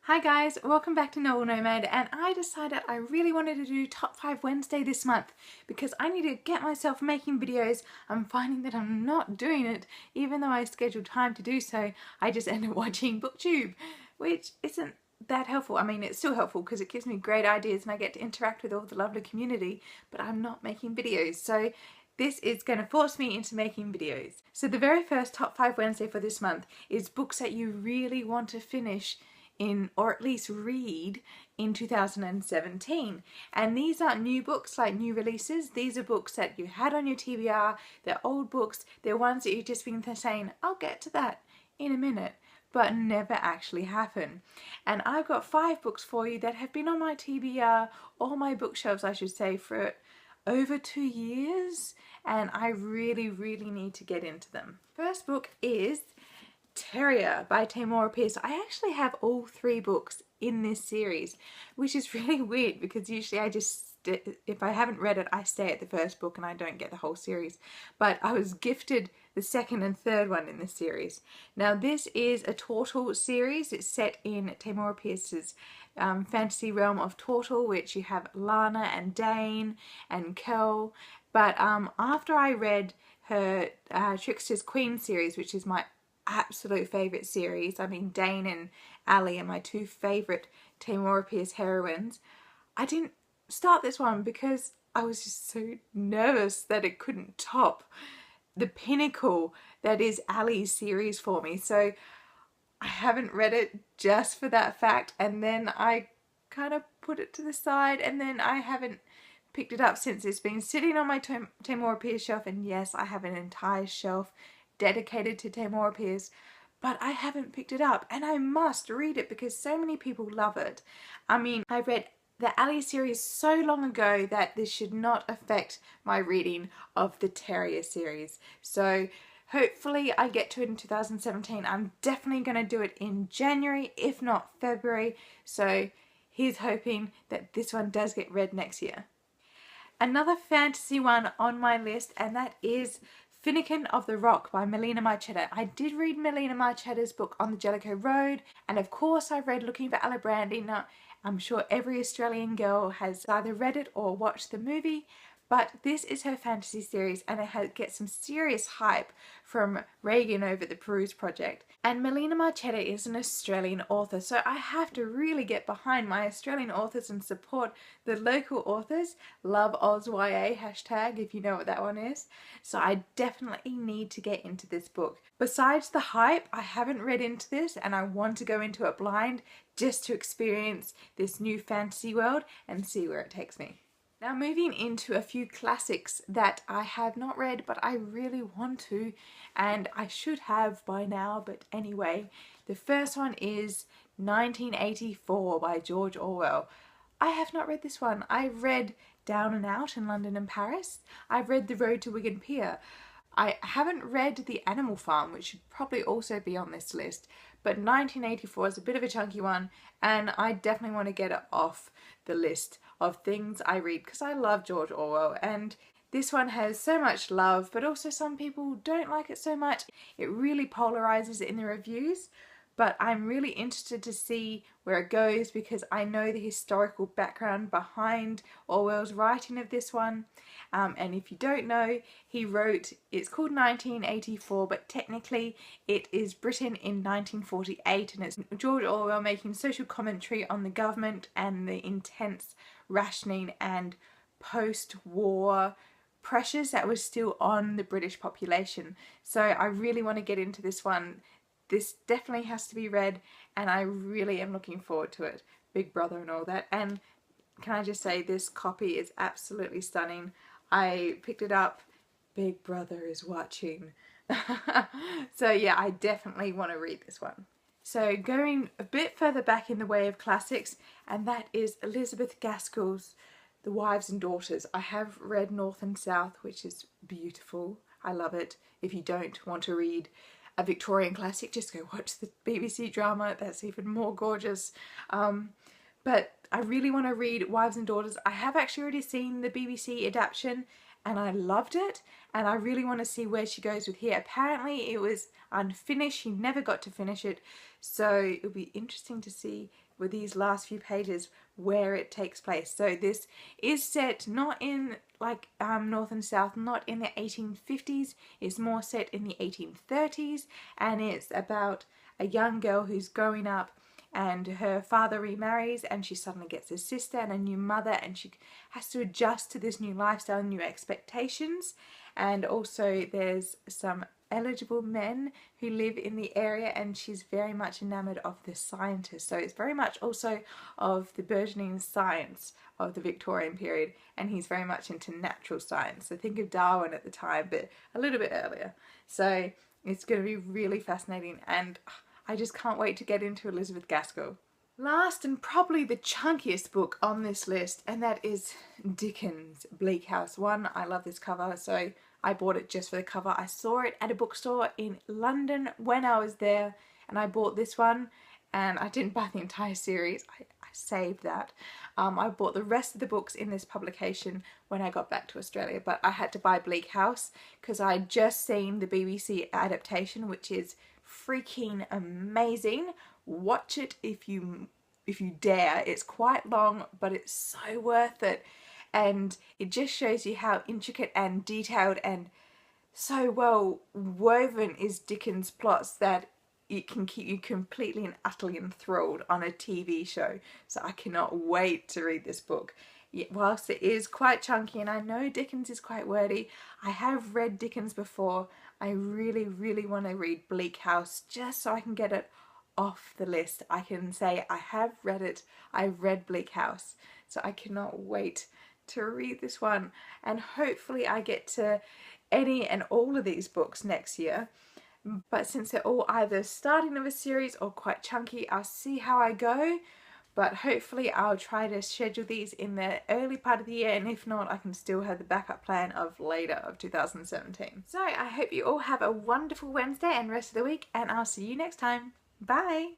Hi guys, welcome back to Novel Nomad, and I decided I really wanted to do Top 5 Wednesday this month because I need to get myself making videos. I'm finding that I'm not doing it, even though I schedule time to do so. I just end up watching BookTube, which isn't that helpful. I mean, it's still helpful because it gives me great ideas and I get to interact with all the lovely community, but I'm not making videos. So this is going to force me into making videos. So the very first Top 5 Wednesday for this month is books that you really want to finish in, or at least read in 2017. And these aren't new books like new releases. These are books that you had on your TBR. They're old books. They're ones that you've just been saying, I'll get to that in a minute, but never actually happen. And I've got 5 books for you that have been on my TBR, or my bookshelves I should say, for over 2 years, and I really need to get into them. First book is Terrier by Tamora Pierce. I actually have all 3 books in this series, which is really weird because usually if I haven't read it, I stay at the first book and I don't get the whole series. But I was gifted the second and third one in this series. Now this is a Tortle series. It's set in Tamora Pierce's fantasy realm of Tortle, which you have Lana and Dane and Kel. But after I read her Trickster's Queen series, which is my absolute favourite series. I mean, Dane and Ali are my 2 favourite Tamora Pierce heroines. I didn't start this one because I was just so nervous that it couldn't top the pinnacle that is Ali's series for me. So I haven't read it just for that fact, and then I kind of put it to the side, and then I haven't picked it up since. It's been sitting on my Tamora Pierce shelf, and yes, I have an entire shelf dedicated to Tamora Pierce, but I haven't picked it up, and I must read it because so many people love it. I mean, I read the Ali series so long ago that this should not affect my reading of the Terrier series. So hopefully I get to it in 2017. I'm definitely going to do it in January, if not February. So here's hoping that this one does get read next year. Another fantasy one on my list, and that is Finnegan of the Rock by Melina Marchetta. I did read Melina Marchetta's book On the Jellicoe Road, and of course I read Looking for Alibrandi. Now, I'm sure every Australian girl has either read it or watched the movie, but this is her fantasy series, and it gets some serious hype from Reagan over the Peruse Project. And Melina Marchetta is an Australian author, so I have to really get behind my Australian authors and support the local authors. Love AusYA hashtag, if you know what that one is. So I definitely need to get into this book. Besides the hype, I haven't read into this, and I want to go into it blind just to experience this new fantasy world and see where it takes me. Now moving into a few classics that I have not read but I really want to, and I should have by now, but anyway. The first one is 1984 by George Orwell. I have not read this one. I've read Down and Out in London and Paris. I've read The Road to Wigan Pier. I haven't read The Animal Farm, which should probably also be on this list, but 1984 is a bit of a chunky one, and I definitely want to get it off the list of things I read because I love George Orwell, and this one has so much love, but also some people don't like it so much. It really polarizes in the reviews, but I'm really interested to see where it goes because I know the historical background behind Orwell's writing of this one. And if you don't know, he wrote, it's called 1984, but technically it is Britain in 1948, and it's George Orwell making social commentary on the government and the intense rationing and post-war pressures that were still on the British population. So I really want to get into this one. This definitely has to be read, and I really am looking forward to it. Big Brother and all that. And can I just say, this copy is absolutely stunning. I picked it up. Big Brother is watching. So yeah, I definitely want to read this one. So going a bit further back in the way of classics, and that is Elizabeth Gaskell's The Wives and Daughters. I have read North and South, which is beautiful. I love it. If you don't want to read a Victorian classic, just go watch the BBC drama. That's even more gorgeous. But I really want to read Wives and Daughters. I have actually already seen the BBC adaptation, and I loved it, and I really want to see where she goes with here. Apparently it was unfinished, she never got to finish it, so it'll be interesting to see with these last few pages where it takes place. So this is set not in like North and South, not in the 1850s, it's more set in the 1830s, and it's about a young girl who's growing up and her father remarries and she suddenly gets a sister and a new mother, and she has to adjust to this new lifestyle, new expectations. And also there's some eligible men who live in the area, and she's very much enamored of the scientist. So it's very much also of the burgeoning science of the Victorian period, and he's very much into natural science. So think of Darwin at the time, but a little bit earlier. So it's going to be really fascinating, and I just can't wait to get into Elizabeth Gaskell. Last and probably the chunkiest book on this list, and that is Dickens' Bleak House. I love this cover, so I bought it just for the cover. I saw it at a bookstore in London when I was there, and I bought this one, and I didn't buy the entire series. I saved that. I bought the rest of the books in this publication when I got back to Australia, but I had to buy Bleak House because I'd just seen the BBC adaptation, which is freaking amazing. Watch it if you dare. It's quite long, but it's so worth it, and it just shows you how intricate and detailed and so well woven is Dickens' plots that it can keep you completely and utterly enthralled on a TV show. So I cannot wait to read this book. Whilst it is quite chunky, and I know Dickens is quite wordy, I have read Dickens before. I really want to read Bleak House just so I can get it off the list. I can say I have read it. I've read Bleak House. So I cannot wait to read this one, and hopefully I get to any and all of these books next year. But since they're all either starting of a series or quite chunky, I'll see how I go. But hopefully I'll try to schedule these in the early part of the year, and if not, I can still have the backup plan of later of 2017. So I hope you all have a wonderful Wednesday and rest of the week, and I'll see you next time. Bye!